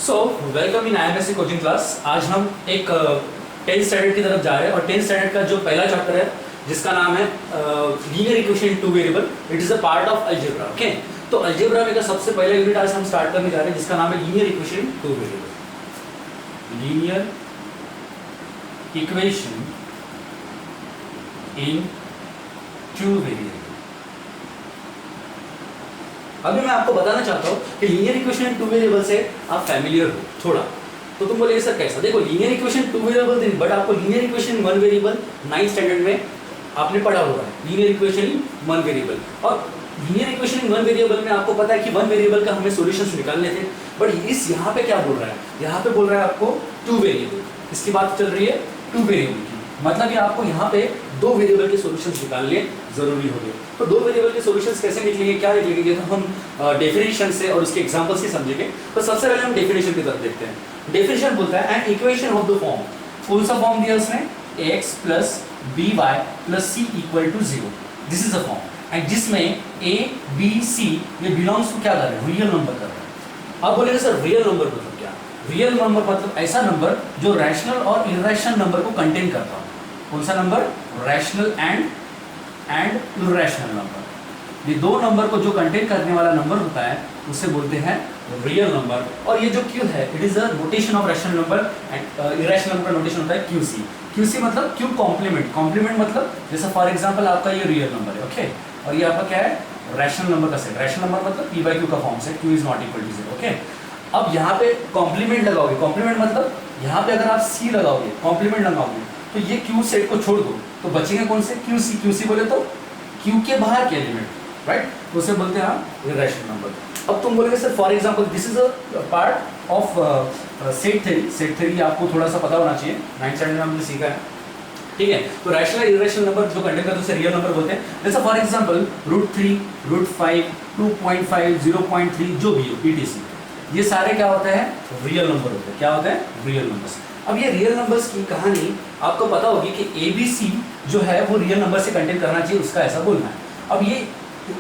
So welcome in IMSC coaching class. आज हम एक 10th स्टैंडर्ड की तरफ जा रहे हैं और 10th स्टैंडर्ड का जो पहला चैप्टर है जिसका नाम है linear equation in two variable. It is a part of algebra. Okay, तो अलजेब्रा में का सबसे पहला यूनिट आज हम स्टार्ट करने जा रहे हैं जिसका नाम है linear equation in two variable. Linear equation in two variable. अभी मैं आपको बताना चाहता हूँ कि linear equation in two variable से आप फैमिलियर हो थोड़ा। तो तुम बोले सर कैसा? देखो, लीनियर इक्वेशन टू वेरिएबल थी, बट आपको linear equation in one variable 9th standard में आपने पढ़ा हुआ है। Linear equation in one variable, और linear equation in one variable में आपको पता है कि वन वेरिएबल का हमें सॉल्यूशंस निकालने थे। बट इस यहाँ पे क्या बोल रहा है? यहाँ पे बोल रहा है आपको टू वेरिएबल। इसकी बात चल रही है टू वेरिएबल की, मतलब ये आपको यहाँ पे दो वेरिएबल के सॉल्यूशंस निकालने जरूरी होंगे। तो दो वेरिएबल के सॉल्यूशंस कैसे निकलेंगे, क्या निकलेंगे, तो हम डेफिनेशन से और उसके एग्जांपल से समझेंगे। तो सबसे पहले हम डेफिनेशन की तरफ देखते हैं। डेफिनेशन बोलता है an equation of the form, कौन सा फॉर्म दिया उसने? x plus B Y plus C equal to 0। This is a form, and जिसमें a b c ये बिलोंग्स टू क्या कर रहे हैं? रियल नंबर कर रहे हैं। अब बोलेंगे सर रियल नंबर मतलब क्या? रियल नंबर मतलब ऐसा नंबर जो रैशनल और इरैशनल नंबर को कंटेन करता हो। कौन सा number? Rational and irrational number. ये दो नंबर को जो कंटेन करने वाला नंबर होता है उसे बोलते हैं रियल नंबर। और ये जो क्यू है, it is a notation of rational number, and irrational number का नोटेशन होता है क्यूसी। क्यूसी मतलब क्यू कॉम्प्लीमेंट। कॉम्प्लीमेंट मतलब जैसे फॉर एग्जांपल आपका ये रियल नंबर है, ओके, और ये आपका क्या है? रैशनल नंबर का सेट। रैशनल नंबर मतलब p by q का फॉर्म से q is not equal to 0। Okay, अब यहाँ पे कॉम्प्लीमेंट लगाओगे। कॉम्प्लीमेंट मतलब यहाँ पे अगर आप c लगाओगे, कॉम्प्लीमेंट लगाओगे, तो ये q सेट को छोड़ दो तो बचेंगे कौन से? QC। QC बोले तो q के बाहर के एलिमेंट, राइट? तो उसे बोलते हैं हम इरैशनल नंबर। अब तुम बोलोगे sir for example this is a part of set theory. Set theory आपको थोड़ा सा पता होना चाहिए, 9th स्टैंडर्ड में हमने सीखा है, ठीक है? तो रैशनल इरैशनल नंबर जो कंटेन करते हैं उसे रियल नंबर बोलते हैं। जैसे फॉर एग्जांपल √3, √5, 2.5, 0.3 जो भी हो etc, ये सारे क्या होते हैं? रियल नंबर होते हैं। क्या होते हैं? Real numbers. अब ये रियल नंबर्स की कहानी आपको पता होगी कि ABC जो है वो रियल नंबर से कंटेन करना चाहिए, उसका ऐसा बोलना है। अब ये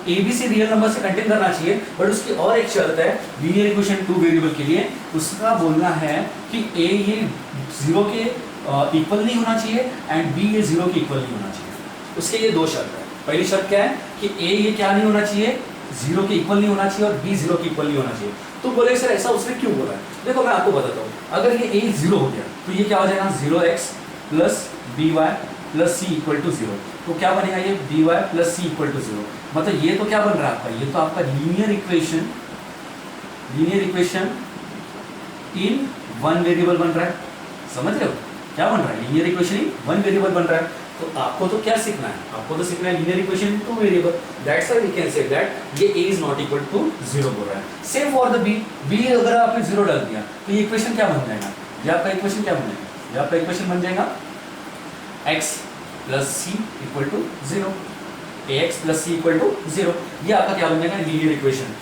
ABC रियल नंबर से कंटेन करना चाहिए, बट उसकी और एक शर्त है लीनियर इक्वेशन टू वेरिएबल के लिए। उसका बोलना है कि A ये 0 के इक्वल नहीं होना चाहिए एंड B ये 0 के इक्वल नहीं होना चाहिए। उसके ये दो शर्त है। पहली शर्त क्या है कि A ये क्या नहीं होना चाहिए? 0 के इक्वल नहीं होना चाहिए, और B 0 के इक्वल नहीं होना चाहिए। तो बोले सर ऐसा उसने क्यों बोला है? देखो मैं आपको बताता हूँ। अगर ये A 0 हो गया तो ये क्या हो जाएगा? 0x plus by plus c equal to 0। तो क्या बनेगा? ये by plus c equal to 0। मतलब ये तो क्या बन रहा है आपका? ये तो आपका linear equation in one variable बन रहा है। समझ रहे हो क्या बन रहा है? Linear equation in one variable बन रहा है। तो आपको तो क्या सीखना है? आपको तो सीखना है linear equation in two variable. That's why we can say that ये a is not equal to 0 बोल रहा है। सेम फॉर द b अगर आपने 0 डाल दिया तो ये इक्वेशन क्या बन जाएगा? ये आपका इक्वेशन क्या बन जाएगा? ये आपका इक्वेशन बन जाएगा x plus c equal to 0। ax plus c equal to 0। ये आपका क्या बन जाएगा? लीनियर इक्वेशन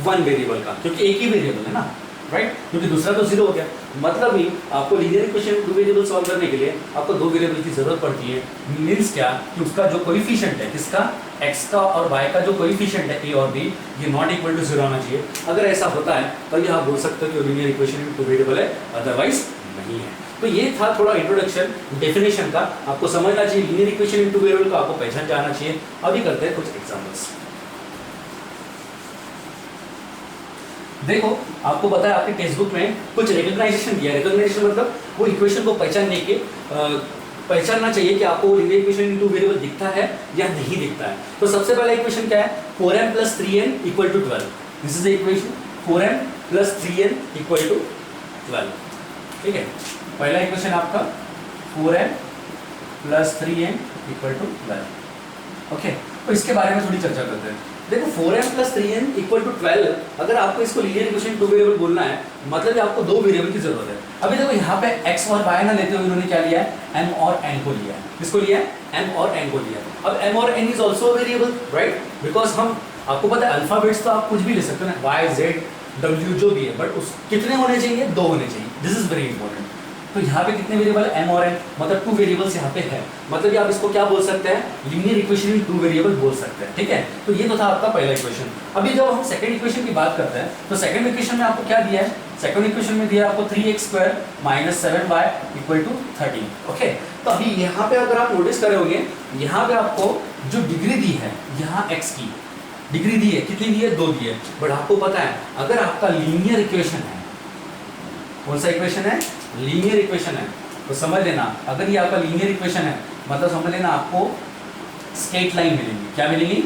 वन वेरिएबल का, क्योंकि एक ही वेरिएबल है ना, राइट? क्योंकि दूसरा तो 0 हो गया। मतलब ही आपको linear equation two variable solve करने के लिए आपको दो वेरिएबल की जरूरत पड़ती है। मींस क्या कि उसका जो कोएफिशिएंट है, किसका? x का और y का जो कोएफिशिएंट है a और b, ये नॉट इक्वल टू 0 आना चाहिए। अगर ऐसा होता है तभी आप बोल सकते हो कि लीनियर इक्वेशन टू वेरिएबल है, अदरवाइज नहीं है। तो ये था थोड़ा इंट्रोडक्शन डेफिनेशन का। आपको समझना चाहिए linear equation in two variable को, आपको पहचान जाना चाहिए। अभी करते हैं कुछ एग्जांपल्स। देखो, आपको पता है आपके टेक्स्ट बुक में कुछ रिकॉग्नाइजेशन दिया है। रिकॉग्नाइजेशन मतलब वो इक्वेशन को पहचानने के पहचानना चाहिए कि आपको linear equation in two variable दिखता है या नहीं दिखता है। तो सबसे पहला इक्वेशन क्या है? 4m plus 3n equal to 12। This is the equation 4m plus 3n equal to 12। ठीक है, पहला इक्वेशन आपका 4m plus 3n equal to 12। Okay, तो इसके बारे में थोड़ी चर्चा करते हैं। देखो, 4m plus 3n equal to 12, अगर आपको इसको लीनियर इक्वेशन टू वेरिएबल बोलना है, मतलब आपको दो वेरिएबल की जरूरत है। अभी देखो यहाँ पे x और y ना लेते हुए इन्होंने क्या लिया है? m और n को लिया है। किसको लिया है? m और n को लिया है। अब m और n is also variable, right? Because हम, आपको पता है अल्फाबेट्स तो आप कुछ भी ले सकते हो ना, y z w जो भी है, बट उस कितने होने चाहिए? दो होने चाहिए। This is very important. तो यहाँ पे कितने वेरिएबल है? m और n, मतलब टू वेरिएबल्स यहाँ पे है। मतलब आप इसको क्या बोल सकते हैं? Linear equation in two variable बोल सकते हैं। ठीक है, तो ये तो था आपका पहला इक्वेशन। अभी जब हम सेकंड इक्वेशन की बात करते हैं तो सेकंड इक्वेशन में आपको क्या दिया है? सेकंड इक्वेशन में दिया आपको 3x² minus 7y equal to 13। Okay, तो अभी यहाँ पे अगर आप नोटिस कर रहे होंगे, यहाँ पे आपको जो डिग्री दी है, यहाँ x की डिग्री दी है, कितनी दी है? 2 दी है। बट आपको पता है अगर आपका लीनियर इक्वेशन है, कौन सा इक्वेशन है? लीनियर इक्वेशन है, तो समझ लेना अगर ये आपका लीनियर इक्वेशन है मतलब समझ लेना आपको स्ट्रेट लाइन मिलेंगी। क्या मिलेंगी?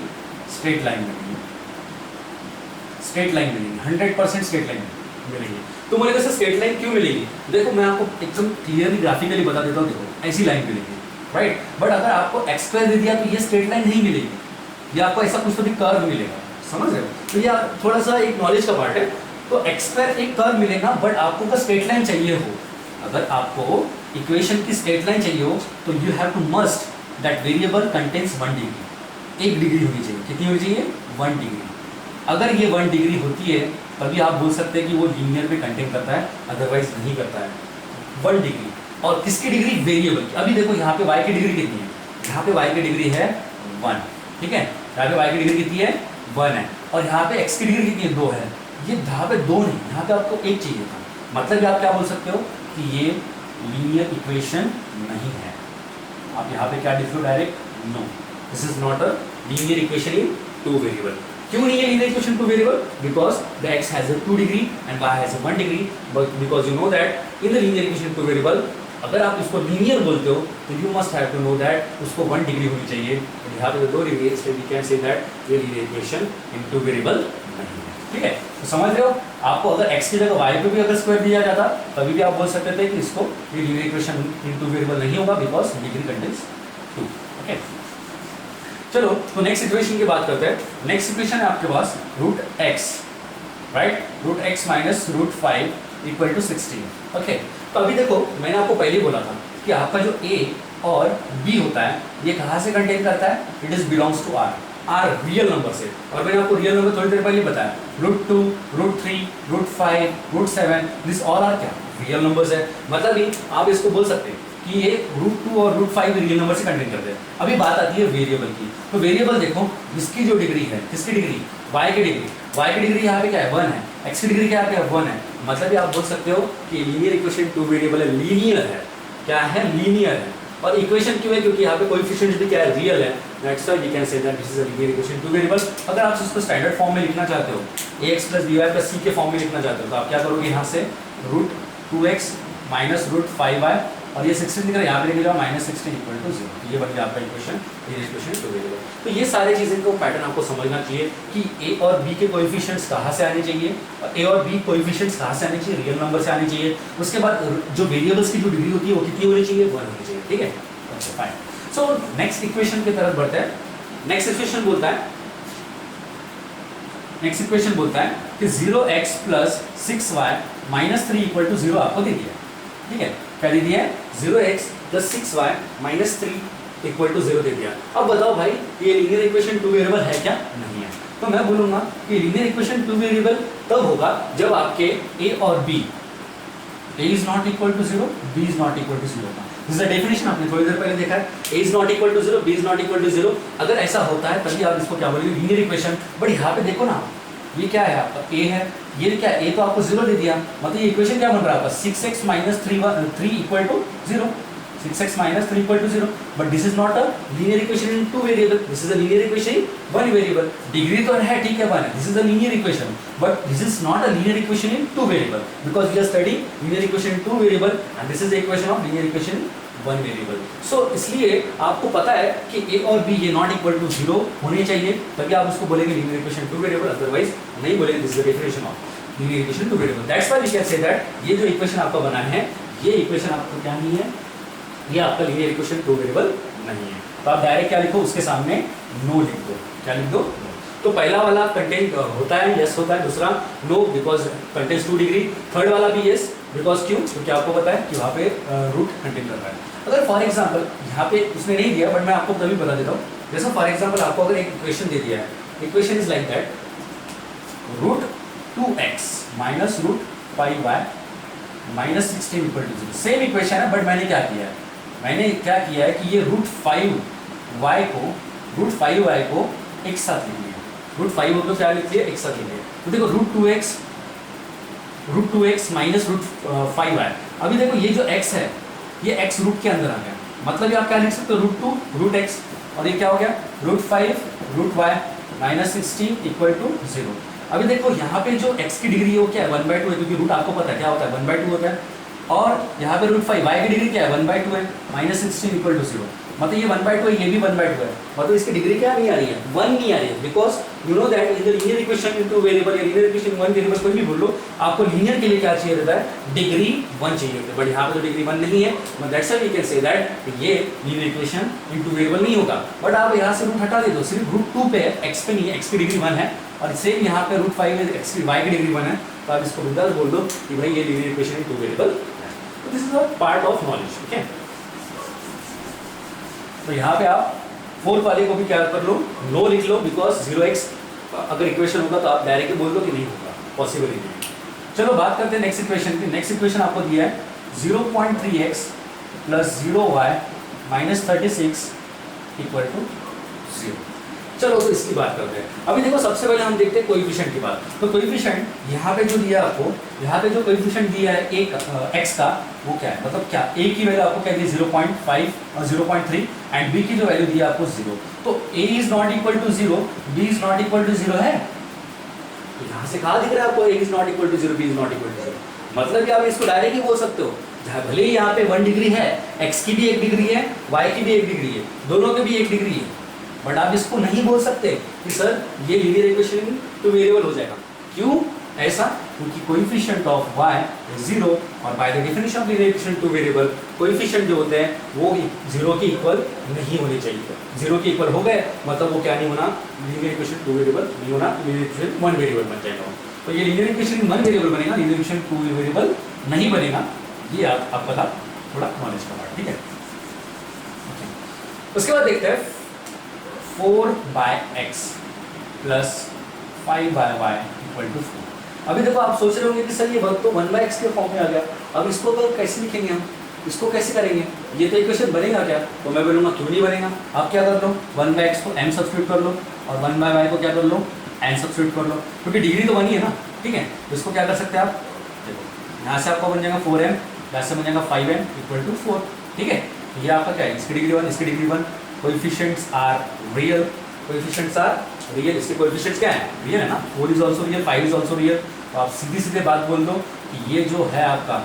स्ट्रेट लाइन मिलेंगी, स्ट्रेट लाइन मिलेंगी, 100% स्ट्रेट लाइन मिलेगी। तो बोलेगा सर स्ट्रेट लाइन क्यों मिलेगी? देखो मैं आपको एकदम क्लियरली ग्राफिकली बता देता हूँ। देखो ऐसी लाइन मिलेगी, राइट। बट अगर आपको x² दे दिया तो ये स्ट्रेट लाइन नहीं मिलेगी, ये आपको ऐसा कुछ तो भी कर्व मिलेगा, समझ रहे हो? तो ये थोड़ा सा एक नॉलेज का पार्ट है। तो x² एक कर्व मिलेगा, बट आपको का स्ट्रेट लाइन चाहिए हो, अगर आपको इक्वेशन की स्ट्रेट लाइन चाहिए हो तो you have to must that variable contains 1 degree. 1 degree होनी चाहिए। कितनी होनी चाहिए? 1 डिग्री। अगर ये 1 डिग्री होती है तभी आप बोल सकते हैं कि वो लीनियर में कंटेन करता है, अदरवाइज नहीं करता है। 1 डिग्री। और किसकी डिग्री? वेरिएबल की। अभी देखो यहाँ पे y की डिग्री कितनी है? यहाँ पे y की डिग्री है 1, ठीक है। यहाँ पे y की डिग्री कितनी है? 1 है। और यहाँ पे x की डिग्री कितनी है? 2 है। ये यहाँ पे 2 नहीं, यहाँ पे आपको 1 चाहिए था। मतलब आप क्या बोल सकते हो कि ये लीनियर इक्वेशन नहीं है। आप यहाँ पे क्या लिख लो? Direct no, this is not a linear equation in 2 variable. क्यों नहीं है linear equation 2 variable? Because the x has a 2 degree and y has a 1 degree. But because you know that in the linear equation 2 variable, अगर आप इसको linear बोलते हो तो you must have to know that उसको 1 degree होनी चाहिए। यहाँ पे 2 डिग्री है, इसलिए वी कैन से दैट ये लीनियर इक्वेशन इन 2 वेरिएबल नहीं है, ठीक है। तो समझ रहे हो? आपको अगर x की जगह y पे भी अगर स्क्वायर दिया जाता तभी भी आप बोल सकते थे कि इसको ये लीनियर इक्वेशन इन 2 वेरिएबल नहीं होगा, बिकॉज डिग्री कंटेन्स 2। ओके, चलो तो नेक्स्ट इक्वेशन की बात करते हैं। नेक्स्ट इक्वेशन है आपके पास √x, right. √x minus √5 equal to 16। Okay, तो अभी देखो मैंने आपको पहले बोला था कि आपका जो a और b होता है ये कहाँ से कंटेन करता है? It is belongs to r real number से। और मैंने आपको रियल नंबर थोड़ी देर पहले बताया, √2, √3, √5, √7, दिस ऑल आर क्या? रियल नंबर्स है। मतलब ही आप इसको बोल सकते हैं कि ये √2 और √5 रियल नंबर से कंटेन करते हैं। अभी बात आती है वेरिएबल की। तो वेरिएबल देखो, इसकी जो डिग्री है, किसकी डिग्री? y की डिग्री। y की डिग्री यहाँ पे क्या है? 1 है। x की डिग्री क्या है? 1 है। मतलब ये आप बोल सकते हो कि लीनियर इक्वेशन 2 वेरिएबल है, लीनियर है। क्या है? लीनियर है। और इक्वेशन क्यों है? क्योंकि यहाँ पे कोएफिशिएंट्स भी क्या है? रियल है। That's why we can say that this is a linear equation 2 variable. अगर आप इसको स्टैंडर्ड फॉर्म में लिखना चाहते हो, ax + by + c के फॉर्म में लिखना चाहते हो, तो आप क्या करोगे? यहाँ से √2x माइनस √5y और ये 16 दिख रहा है, यहाँ पे लिख जाओ -16 इक्वल टू 0। ये बन गया आपका इक्वेशन, लीनियर इक्वेशन 2 वेरिएबल। तो ये सारी चीज़ें को पैटर्न आपको समझना चाहिए कि a और b के कोएफिशिएंट्स कहाँ से आने चाहिए, और a और b कोएफिशिएंट्स कहाँ से आने चाहिए? रियल नंबर से आने चाहिए। उसके बाद जो वेरिएबल्स की जो डिग्री होती है वो कितनी होनी चाहिए? 1 होनी चाहिए, ठीक है। अच्छा, फाइन। सो नेक्स्ट इक्वेशन की तरफ बढ़ते हैं। नेक्स्ट इक्वेशन बोलता है कि 0x + 6y - 3 = 0 आपको दे दिया, ठीक है। क्या दे दिया है? 0x + 6y - 3 = 0 दे दिया। अब बताओ भाई ये लीनियर इक्वेशन 2 वेरिएबल है क्या? नहीं है। तो मैं बोलूंगा कि लीनियर इक्वेशन 2 वेरिएबल तब होगा जब आपके a और b, a is not equal to 0, b is not equal to 0 का। दिस इज द डेफिनेशन, आपने थोड़ी देर पहले देखा है। a is not equal to 0, b is not equal to 0। अगर ऐसा होता है तभी आप इसको क्या बोलेंगे? Linear equation. बट यहाँ पे देखो ना, ये क्या है? आपका a है, ये क्या है? a तो आपको 0 दे दिया, मतलब ये इक्वेशन क्या बन रहा है आपका? 6x - 3 = 0। 6x - 3 = 0। But this is not a linear equation in 2 variable, this is a linear equation in 1 variable. Degree तो है, ठीक है, 1 है, this is a linear equation, but this is not a linear equation in 2 variable, because we are studying linear equation in 2 variable and this is the equation of linear equation in 1 variable. So इसलिए आपको पता है कि a और b ये not equal to 0 होने चाहिए, तभी आप उसको बोलेंगे लीनियर इक्वेशन 2 वेरिएबल, अदरवाइज नहीं बोलेंगे। This is the definition of linear equation 2 variable. That's why we can say that ये जो इक्वेशन आपका बना है, ये इक्वेशन आपको क्या नहीं है? ये आपका लीनियर इक्वेशन 2 वेरिएबल नहीं है। तो आप डायरेक्ट क्या लिखो? उसके सामने नो लिख दो। क्या लिख दो? तो पहला वाला कंटेंट होता है, यस होता है। दूसरा no, because contains 2 degree. Third वाला भी यस, बिकॉज क्यों? क्योंकि आपको पता है कि वहाँ पे रूट कंटेन कर रहा है। अगर फॉर एग्जाम्पल यहाँ पे उसने नहीं दिया, बट मैं आपको तभी बता देता हूँ। जैसे फॉर एग्जाम्पल आपको अगर एक इक्वेशन दे दिया है, equation is like that, √2x minus √5y - 16 = 0। Same equation है, बट मैंने क्या किया है? मैंने क्या किया है कि ये √5y को एक साथ लिख लिया। √5 को क्या लिख लिया? एक साथ लिख लिया। तो देखो √2x root 2x minus root 5y। अभी देखो ये जो x है ये x रूट के अंदर आ गया, मतलब ये आप क्या लिख सकते हो रूट 2 रूट x, और ये क्या हो गया root 5 root y minus 16 equal to 0। अभी देखो यहाँ पे जो x की डिग्री है वो क्या है 1/2 है, क्योंकि रूट आपको पता है क्या होता है 1/2 होता है, और यहाँ पे रूट 5 y की डिग्री क्या है 1/2 है, माइनस 16 इक्वल टू 0, मतलब ये 1/2 है, ये भी 1/2 है, मतलब इसकी डिग्री क्या नहीं आ रही है 1 नहीं आ रही है, because you know that in the linear equation in two variable या linear equation in one variable कोई भी बोल लो, आपको लीनियर के लिए क्या चाहिए रहता है डिग्री 1 चाहिए होता है, बट यहाँ पे तो डिग्री 1 नहीं है, that's why we can say that ये linear equation in two variable नहीं होगा। बट आप यहाँ से रूट हटा दे दो, सिर्फ रूट 2 पे है, x पे नहीं है, x की डिग्री 1 है, और सेम यहाँ पे रूट 5 है, x की y की डिग्री 1 है, तो आप इसको बिंदास बोल दो कि भाई ये linear equation in two variable है। तो this is a part of knowledge, okay. तो यहाँ पे आप 4 वाले को भी क्या कर लो नो लिख लो, बिकॉज 0x अगर इक्वेशन होगा तो आप डायरेक्टली बोल लो कि नहीं होगा, पॉसिबल ही नहीं। चलो बात करते हैं नेक्स्ट इक्वेशन की। नेक्स्ट इक्वेशन आपको दिया है 0.3x plus 0y minus 36 equal to 0। चलो तो इसकी बात करते हैं। अभी देखो सबसे पहले हम देखते हैं कोएफिशिएंट की बात। तो कोएफिशिएंट यहाँ पे जो दिया है आपको, यहाँ पे जो कोएफिशिएंट दिया है एक x का, वो क्या है, मतलब क्या a की वैल्यू आपको क्या दी 0.5 और 0.3 एंड b की जो वैल्यू दी है आपको 0। तो a is not equal to 0, b is not equal to 0 है। तो यहाँ से कहा दिख रहा है आपको a is not equal to 0, b is not equal to 0, मतलब कि आप इसको डायरेक्ट ही बोल सकते हो, भले ही यहाँ पे 1 डिग्री है, x की भी 1 डिग्री है, y की भी 1 डिग्री है, दोनों की भी 1 डिग्री है, बट आप इसको नहीं बोल सकते कि सर ये लीनियर इक्वेशन टू वेरिएबल हो जाएगा। क्यों ऐसा? क्योंकि कोएफिशिएंट ऑफ y इज 0, और bye the definition of linear equation two variable coefficient जो होते हैं वो 0 के इक्वल नहीं होने चाहिए। 0 के इक्वल हो गए मतलब वो क्या नहीं होना, लीनियर इक्वेशन टू वेरिएबल नहीं होना, लीनियर इक्वेशन 1 वेरिएबल बन जाएगा। तो ये लीनियर इक्वेशन 1 वेरिएबल बनेगा, लीनियर इक्वेशन 2 वेरिएबल नहीं बनेगा। ये आपका था थोड़ा नॉलेज का पार्ट, ठीक है। उसके बाद देखते हैं 4/x plus 5/y equal to 4। अभी देखो आप सोच रहे होंगे कि सर ये वर्क तो 1/x के फॉर्म में आ गया, अब इसको तो कैसे लिखेंगे हम, इसको कैसे करेंगे, ये तो इक्वेशन बनेगा क्या? तो मैं बोलूँगा क्यों नहीं बनेगा। आप क्या कर लो 1/x को m सब्स्टिट्यूट कर लो और 1/y को क्या कर लो n सब्स्टिट्यूट कर लो, क्योंकि डिग्री तो 1 ही है ना, ठीक है। तो इसको क्या कर सकते हैं आप, देखो यहाँ से आपका बन जाएगा 4m, यहाँ से बन जाएगा 5m इक्वल टू 4, ठीक है। ये आपका क्या है, इसकी डिग्री 1, इसकी degree 1, coefficients are real, coefficients are real, इसके कोएफिशिएंट्स क्या है, रियल है ना, 4 is also real, 5 is also real. तो आप सीधी सीधे बात बोल दो कि ये जो है आपका,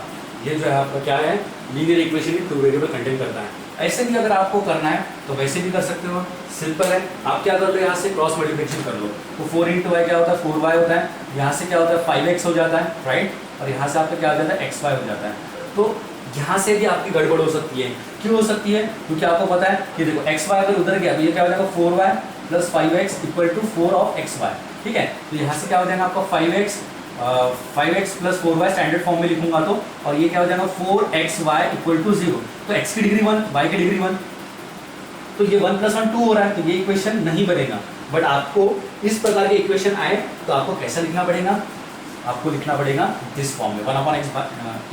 ये जो है आपका क्या है, लीनियर इक्वेशन ही टू वेरिएबल कंटेन करता है। ऐसे भी अगर आपको करना है तो वैसे भी कर सकते हो, सिंपल है। आप क्या कर लो, यहाँ से क्रॉस मल्टीप्लिकेशन कर लो, तो 4 × y क्या होता है 4y होता है, यहाँ से क्या होता है 5x हो जाता है, राइट, और यहाँ से आपका क्या हो जाता है xy हो जाता है। तो यहाँ से भी आपकी गड़बड़ हो सकती है। क्यों हो सकती है? क्योंकि आपको पता है कि देखो xy अगर उधर गया तो ये क्या हो जाएगा 4y plus 5x equal to 4 of xy, ठीक है। तो यहाँ से क्या हो जाएगा आपका 5x plus 4y standard form में लिखूंगा तो, और ये क्या हो जाएगा 4xy इक्वल टू 0। तो x की डिग्री 1, y की डिग्री 1, तो ये 1 + 1 2 हो रहा है, तो ये इक्वेशन नहीं बनेगा। बट आपको इस प्रकार के इक्वेशन आए तो आपको कैसा लिखना पड़ेगा, आपको लिखना पड़ेगा दिस फॉर्म में 1/x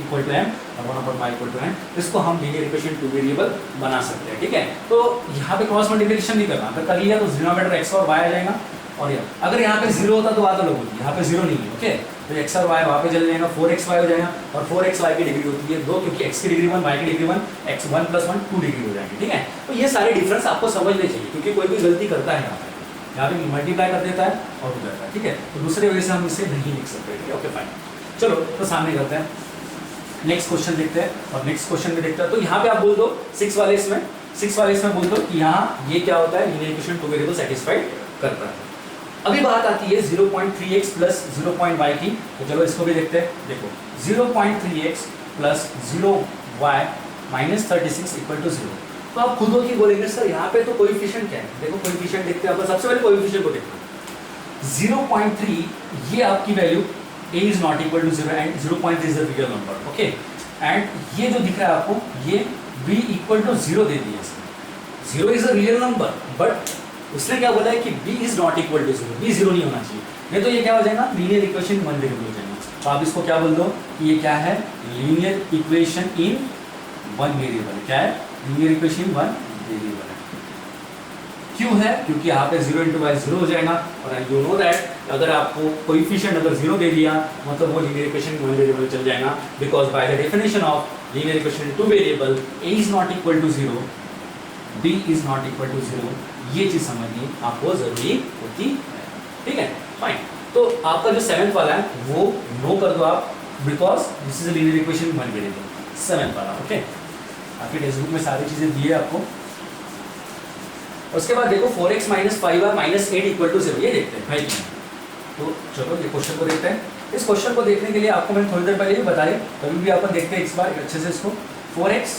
इक्वल टू m और 1/y इक्वल टू n। इसको हम लीनियर इक्वेशन टू वेरिएबल बना सकते हैं, ठीक है। तो यहाँ पे क्रॉस मल्टीप्लिकेशन नहीं करना, अगर कर लिया तो डिनोमिनेटर x और y आ जाएगा, और ये अगर यहाँ पे 0 होता तो बात अलग होती है, यहाँ पे 0 नहीं है, ओके। तो x और y वहाँ पे चले जाएगा, 4xy हो जाएगा, और 4xy की डिग्री होती है 2, क्योंकि x की डिग्री 1, y की डिग्री 1, x 1 + 1 2 डिग्री हो जाएगी, ठीक है। तो ये सारे डिफरेंस आपको समझने चाहिए, क्योंकि कोई भी गलती करता है यहाँ पे मल्टीप्लाई कर देता है और हो जाता है, ठीक है। तो दूसरे वजह से हम इसे नहीं लिख सकते, ठीक है, ओके फाइन। चलो तो सामने करते हैं, नेक्स्ट क्वेश्चन देखते हैं, और नेक्स्ट क्वेश्चन में देखते हैं। तो यहाँ पे आप बोल दो 6 वाले इसमें बोल दो कि यहाँ ये क्या होता है, linear equation two variable satisfied करता है। अभी बात आती है 0.3x प्लस 0.y की, तो चलो इसको भी देखते हैं। देखो 0.3x plus 0y minus 36 equal to 0। तो आप खुद ही बोलेंगे सर यहाँ पे तो कोएफिशिएंट क्या है, देखो कोएफिशिएंट देखते हैं। आप सबसे पहले कोएफिशिएंट को देखना, 0.3 ये आपकी value a is not equal to 0 and 0.3 is a real number, okay. And ये जो दिख रहा है आपको, ये b इक्वल टू 0 दे दिया इसने, 0 is a real number, but उसने क्या बोला है कि b is not equal to 0, b 0 नहीं होना चाहिए, नहीं तो ये क्या हो जाएगा, लीनियर इक्वेशन 1 वेरिएबल हो जाएगा। तो आप इसको क्या बोल दो कि ये क्या है, लीनियर इक्वेशन इन 1 वेरिएबल, क्या है, लीनियर इक्वेशन 1 वेरिएबल है, क्यों है? क्योंकि यहाँ पे 0 इंटू वाई 0 हो जाएगा, और यू नो दैट अगर आपको कोएफिशिएंट अगर 0 दे दिया मतलब वो लीनियर इक्वेशन वन वेरिएबल चल जाएगा, because by the definition of linear equation two variable A is not equal to 0, B is not equal to 0, ये चीज समझनी आपको जरूरी होती है। ठीक है, फाइन। तो आपका जो 7th वाला है वो नो कर दो आप, because this is a linear equation one variable, 7th वाला। ओके, आपके टेक्स्ट बुक में सारी चीजें दी है आपको। उसके बाद देखो 4x minus 5y minus 8 equal to 0, ये देखते हैं भाई। तो चलो ये क्वेश्चन को देखते हैं। इस क्वेश्चन को देखने के लिए आपको मैंने थोड़ी देर पहले भी बताया, कभी भी अपन देखते हैं इस बार अच्छे से इसको। 4x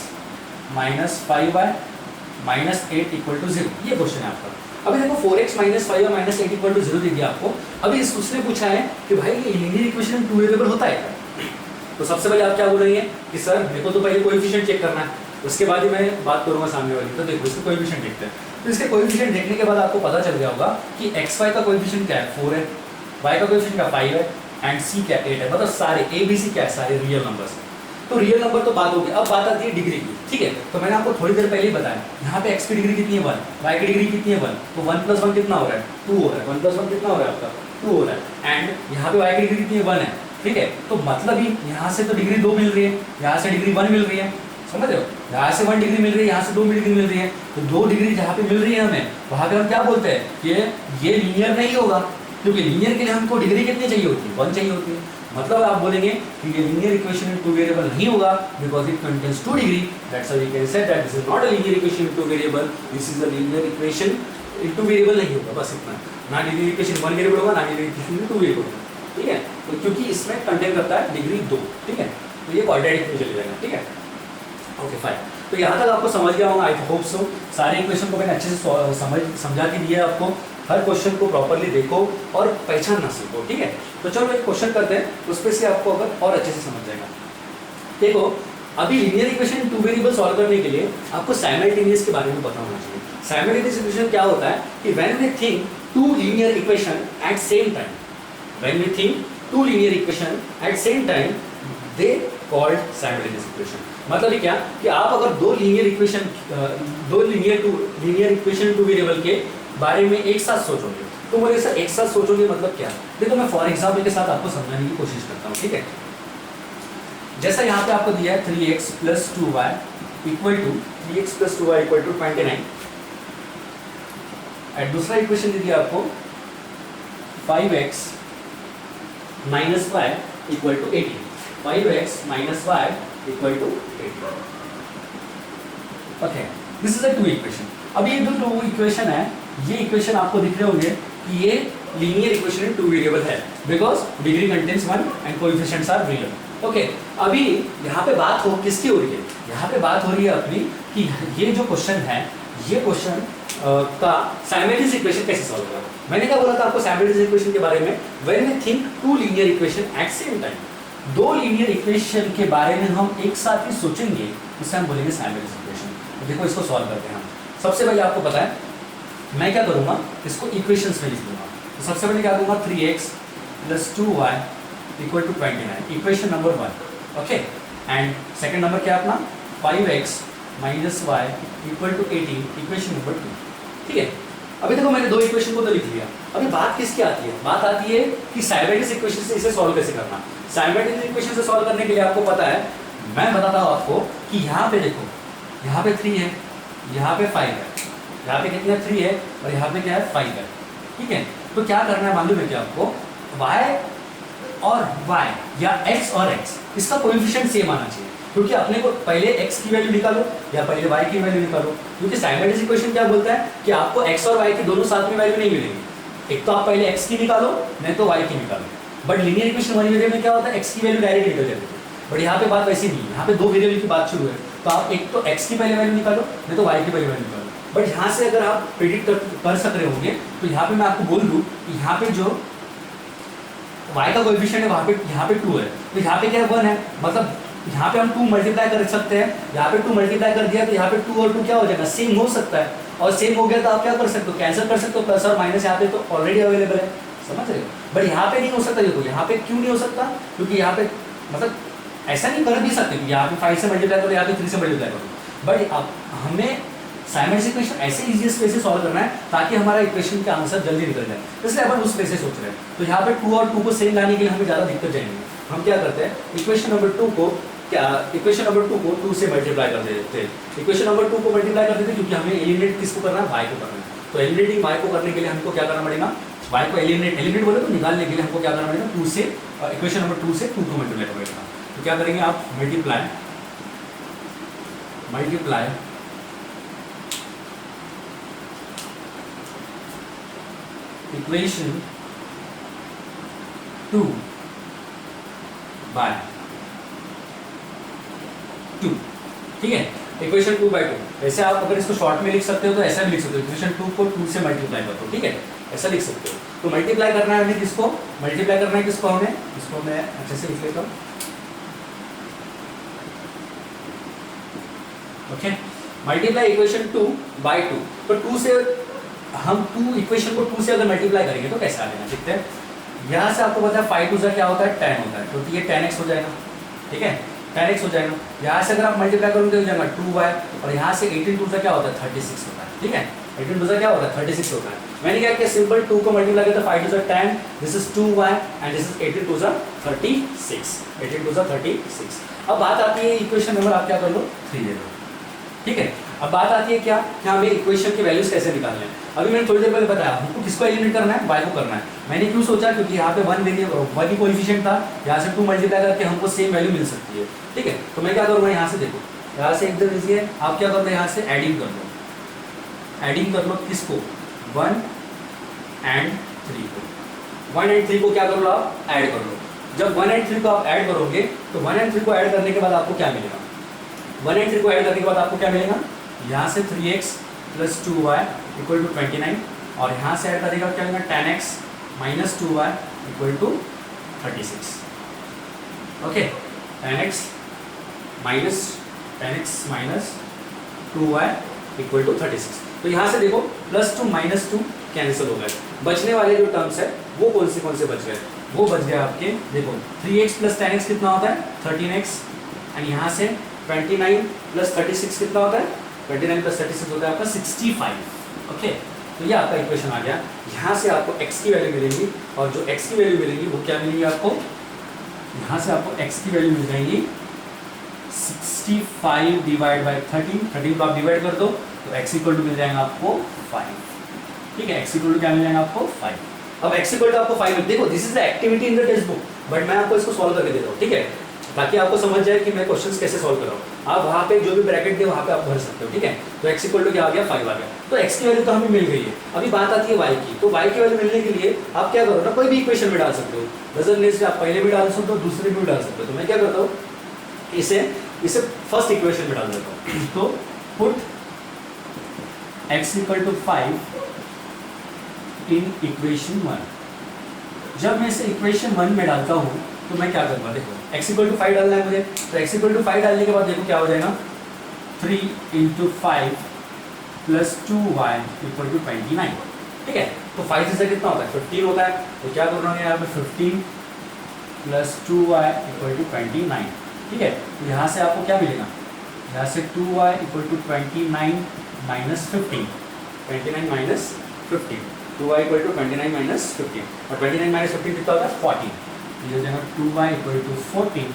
minus 5y minus 8 equal to 0, ये क्वेश्चन है आपका। अभी देखो 4x minus 5y minus 8 equal to 0 दे दिया आपको। अभी उसने पूछा है कि भाई ये लीनियर इक्वेशन टू वेरिएबल होता है क्या? तो सबसे पहले आप क्या बोल रही हैं कि सर मेरे को तो पहले कोएफिशिएंट चेक करना है, उसके बाद ही मैं बात करूंगा सामने वाली। तो देखो इसके कोएफिशिएंट देखते हैं। तो इसके कोएफिशिएंट देखने के बाद आपको पता चल गया होगा कि xy का कोएफिशिएंट क्या है, 4 है, y का कोएफिशिएंट क्या 5 है, एंड c क्या 8 है। मतलब सारे a b c क्या है, सारे रियल नंबर्स हैं। तो रियल नंबर तो बात होगी, अब बात आती है डिग्री की। ठीक है, तो मैंने आपको थोड़ी देर पहले ही बताया, यहाँ पे x की डिग्री कितनी है 1, y की डिग्री कितनी है 1, तो 1 प्लस 1 कितना हो रहा है 2 हो रहा है, 1 प्लस 1 कितना हो रहा है आपका 2 हो रहा है। एंड यहाँ पे y की डिग्री कितनी है 1 है। ठीक है, तो मतलब ही यहाँ से तो डिग्री 2 मिल रही है, यहाँ से डिग्री 1 मिल रही है, समझ रहे हो? यहाँ से 1 डिग्री मिल रही है, यहाँ से 2 डिग्री मिल रही है। तो 2 डिग्री जहाँ पे मिल रही है हमें, वहाँ पे हम क्या बोलते हैं कि ये लीनियर नहीं होगा, क्योंकि लीनियर के लिए हमको डिग्री कितनी चाहिए होती है 1 चाहिए होती है। मतलब आप बोलेंगे कि ये linear equation in two variable नहीं होगा because it contains 2 degree, that's why we can say that this is not a linear equation in two variable, this is a linear equation in two variable नहीं होगा, बस इतना। ना linear equation 1 variable होगा, ना linear equation 2 variable होगा। ठीक है, तो क्योंकि इसमें कंटेन करता है डिग्री 2। ठीक है, तो ये क्वाड्रेटिक में चले जाएगा। ठीक है, ओके फाइन। तो यहाँ तक आपको समझ गया होगा, आई होप सो। सारे इक्वेशन को मैंने अच्छे से समझा के दिया है आपको। हर क्वेश्चन को प्रॉपर्ली देखो और पहचानना सीखो। ठीक है, तो चलो एक क्वेश्चन करते हैं, उस पर से आपको अगर और अच्छे से समझ जाएगा। देखो अभी linear equation two variable solve करने के लिए आपको साइमल्टेनियस के बारे में पता होना चाहिए। साइमल्टेनियस इक्वेशन क्या होता है कि when we think two linear equation at same time, when we think two linear equation at same time they called simultaneous equation. मतलब ये क्या कि आप अगर दो लीनियर इक्वेशन टू वेरिएबल के बारे में एक साथ सोचोगे, तो मेरे साथ एक साथ सोचोगे मतलब क्या? देखो मैं फॉर एग्जाम्पल के साथ आपको समझाने की कोशिश करता हूँ। ठीक है, जैसा यहाँ पे आपको दिया है 3x plus 2y equal to 3x plus 2y equal to 29, and दूसरा इक्वेशन दे दिया आपको 5x minus y equal to 18, 5x minus y equal to 18। Okay, this is a two equation. अब ये जो टू इक्वेशन है, ये इक्वेशन आपको दिख रहे होंगे कि ये linear equation in two variable है because degree contains 1 and coefficients are real. Okay, अभी यहाँ पे बात हो किसकी हो रही है? यहाँ पे बात हो रही है अपनी कि ये जो क्वेश्चन है, ये क्वेश्चन का साइमल्टेनियस इक्वेशन कैसे सॉल्व होगा। मैंने क्या बोला था आपको साइमल्टेनियस इक्वेशन के बारे में? When we think two linear equation at same time, दो लीनियर इक्वेशन के बारे में हम एक साथ ही सोचेंगे, उसे हम बोलेंगे साइमल्टेनियस इक्वेशन। तो देखो इसको सॉल्व करते हैं हम। सबसे पहले आपको पता है मैं क्या करूँगा, इसको इक्वेशंस में लिख दूंगा। तो सबसे पहले क्या करूँगा 3x plus 2y equal to 29, equation number 1। Okay, and second number क्या अपना 5x minus y equal to 18, equation number 2। ठीक है, अभी देखो मैंने दो इक्वेशन को तो लिख लिया। अभी बात किसकी आती है? बात आती है कि साइमल्टेनियस इक्वेशन से इसे सॉल्व कैसे करना। साइमल्टेनियस इक्वेशन से सॉल्व करने के लिए आपको पता है, मैं बताता हूँ आपको कि यहाँ पे देखो, यहाँ पे 3 है, यहाँ पे 5 है, यहाँ पे कितना 3 है और यहाँ पे क्या है 5 है। ठीक है, तो क्या करना है मालूम है क्या आपको? y और y या x और x, इसका कोएफिशिएंट सेम आना चाहिए, क्योंकि अपने को पहले x की वैल्यू निकालो या पहले y की वैल्यू निकालो। क्योंकि साइमल्टेनियस इक्वेशन क्या बोलता है कि आपको x और y की दोनों साथ में वैल्यू नहीं मिलेगी। एक तो आप पहले x की निकालो, नहीं तो y की निकालो। But linear equation one variable में क्या होता है, x की वैल्यू डायरेक्ट निकल जाती है। बट यहाँ पे बात वैसी नहीं है, यहाँ पे दो वेरिएबल की बात शुरू है। तो आप एक तो x की पहले वैल्यू निकालो, नहीं तो y की पहले वैल्यू निकालो। बट यहाँ से अगर आप प्रेडिक्ट कर सक रहे होंगे, तो यहाँ पे मैं आपको बोल दूँ कि यहाँ पे जो y का कोएफिशिएंट है वहाँ पे यहाँ पे 2 है, तो यहाँ पे क्या है 1 है। मतलब यहाँ पे हम 2 मल्टीप्लाई कर सकते हैं, यहाँ पे 2 मल्टीप्लाई कर दिया तो यहाँ पे 2 और 2 क्या हो जाएगा, सेम हो सकता है। और सेम हो गया तो आप क्या कर सकते हो, कैंसिल कर सकते हो, प्लस और माइनस यहाँ पे तो ऑलरेडी अवेलेबल है, समझ रहे हो। बट यहाँ पे नहीं हो सकता। देखो यहाँ पे क्यों नहीं हो सकता, क्योंकि यहाँ पे मतलब ऐसा नहीं कर भी सकते कि यहाँ पे 5 से मल्टीप्लाई करो, यहाँ पे 3 से मल्टीप्लाई करो। बट अब हमें साइमल्टेनियस इक्वेशन ऐसे इजीएस्ट वे से सॉल्व करना है ताकि हमारा इक्वेशन का आंसर जल्दी निकल जाए, इसलिए अपन उस वे से सोच रहे हैं। तो यहाँ पे 2 और 2 को सेम लाने के लिए हमें ज़्यादा दिक्कत जाएंगे। हम क्या करते हैं, इक्वेशन नंबर 2 को 2 से मल्टीप्लाई कर देते हैं। इक्वेशन नंबर 2 को मल्टीप्लाई कर देते हैं क्योंकि हमें एलिमिनेट किसको करना है, y को करना है। तो एलिमिनेटिंग y को करने के लिए हमको क्या करना पड़ेगा, y को एलिमिनेट बोले तो निकालने के लिए हमको क्या करना पड़ेगा, 2 से इक्वेशन नंबर 2 से 2 को मल्टीप्लाई करना पड़ेगा। तो क्या करेंगे आप, मल्टीप्लाई इक्वेशन 2 बाय 2, ठीक है, इक्वेशन 2 बाय 2। ऐसे आप अगर इसको शॉर्ट में लिख सकते हो तो ऐसा भी लिख सकते हो, इक्वेशन 2 को 2 से मल्टीप्लाई कर दो, ठीक है, ऐसा लिख सकते हो। तो मल्टीप्लाई करना है हमें किसको, मल्टीप्लाई करना है किसको हमें, इसको मैं अच्छे से लिख लेता हूँ, ओके। मल्टीप्लाई इक्वेशन 2 बाय 2, तो 2 से हम 2 इक्वेशन को 2 से अगर मल्टीप्लाई करेंगे तो कैसे आ जाएगा, देखते हैं। यहाँ से आपको पता है 5 2 क्या होता है, 10 होता है, तो ये 10x हो जाएगा, ठीक है, 10x हो जाएगा। यहाँ से अगर आप मल्टीप्लाई करोगे तो हो जाएगा 2y, और यहाँ से 18 2 क्या होता है, 36 होता है, ठीक है, 18 2 क्या होता है, 36 होता है। मैंने क्या किया, सिंपल 2 को मल्टीप्लाई किया तो 5 2 10, this is 2y and this is 18 2 36, 18 2 36। अब बात आती है इक्वेशन नंबर आप क्या कर लो, 3 ले लो, ठीक है। अब बात आती है क्या, कि हमें इक्वेशन की वैल्यूज कैसे निकालने हैं। अभी मैंने थोड़ी देर पहले बताया हमको किसको एलिमिनेट करना है, y को करना है। मैंने क्यों सोचा, क्योंकि यहाँ पे 1 वेरिएबल कोएफिशिएंट था, यहाँ से 2 मल्टीप्लाई करके हमको सेम वैल्यू मिल सकती है, ठीक है। तो मैं क्या करूँगा, यहाँ से देखो, यहाँ से एकदम इजी है, आप क्या करोगे, यहाँ से एडिंग कर लो, एडिंग कर लो किसको, 1 एंड 3 को, 1 एंड 3 को क्या कर लो, आप ऐड कर लो। जब 1 एंड 3 को आप ऐड करोगे तो 1 एंड 3 को ऐड करने के बाद आपको क्या मिलेगा, 1 एंड 3 को ऐड करने के बाद आपको क्या मिलेगा, यहाँ से 3x plus 2y equal to 29, और यहाँ से ऐड करेगा क्या मिलेगा, 10x minus 2y equal to 36, okay, 10x minus 2y equal to 36। तो यहाँ से देखो प्लस 2 माइनस 2 कैंसिल हो गए, बचने वाले जो टर्म्स है वो कौन से बच गए, वो बच गए आपके, देखो 3x प्लस 10x कितना होता है, 13x, एंड यहाँ से 29 प्लस 36 कितना होता है, 29 प्लस 36 होता है आपका 65, ओके। तो ये आपका इक्वेशन आ गया। यहाँ से आपको x की वैल्यू मिलेगी, और जो x की वैल्यू मिलेगी वो क्या मिलेगी आपको, यहाँ से आपको x की वैल्यू मिल जाएगी 65 डिवाइड बाई 13 को आप डिवाइड कर दो तो x इक्वल टू मिल जाएगा आपको 5, ठीक है, x इक्वल टू क्या मिल जाएगा आपको 5। अब x इक्वल टू आपको 5, देखो this is the activity in the text book, but मैं आपको इसको सॉल्व करके देता हूँ, ठीक है, ताकि आपको समझ जाए कि मैं क्वेश्चंस कैसे सॉल्व कर रहा हूँ। आप वहाँ पे जो भी ब्रैकेट दे वहाँ पे आप भर सकते हो, ठीक है। तो x इक्वल टू क्या आ गया, 5 आ गया। तो x की वैल्यू तो हमें मिल गई है, अभी बात आती है y की। तो y की वैल्यू मिलने के लिए आप क्या करो ना, कोई भी इक्वेशन में डाल सकते हो, डजंट मीन आप पहले भी डाल सकते हो, दूसरे भी डाल सकते हो। तो मैं क्या करता हूँ, इसे फर्स्ट इक्वेशन में डाल देता हूँ। तो put x equal to 5 in equation 1। जब मैं इसे इक्वेशन 1 में डालता हूँ तो मैं क्या करूँगा, देखो x इक्वल टू 5 डालना है मुझे, तो x इक्वल टू 5 डालने के बाद देखो क्या हो जाएगा, 3 into 5 plus 2y equal to 29, ठीक है। तो 5 से कितना होता है, 15 होता है। तो क्या करना है यहाँ पे 15 प्लस 2y इक्वल टू 29, ठीक है। तो यहाँ से आपको क्या मिलेगा, यहाँ से 2y equal to 29 minus 15, 29 minus 15, 2y equal to 29 minus 15, और 29 माइनस 15 कितना होता है 40। ये हो जाएगा 2y equal to 14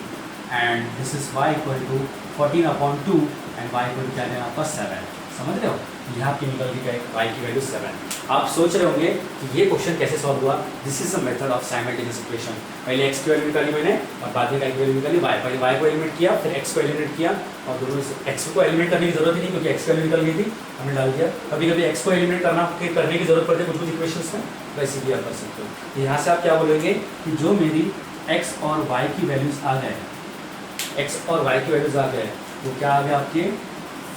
and this is y equal to 14 upon 2 and y equal to क्या देना आपका 7। समझ रहे हो, यहाँ की निकल के क्या y की वैल्यू 7। आप सोच रहे होंगे कि ये क्वेश्चन कैसे सॉल्व हुआ। This is the method of simultaneous equation. पहले x की वैल्यू निकाली मैंने और बाद में y की वैल्यू निकाली, पहले y को एलिमिनेट किया फिर x को एलिमिनेट किया, और दोनों x को एलिमिनेट करने की जरूरत ही नहीं क्योंकि x की वैल्यू निकल गई थी, हमने डाल दिया। कभी कभी x को एलिमिनेट करने की जरूरत पड़ती है कुछ इक्वेशंस में, वैसे भी आप कर सकते हो। यहाँ से आप क्या बोलेंगे कि जो मेरी x और y की वैल्यूज आ गए, x और y की वैल्यूज आ गए, वो क्या आ गया आपके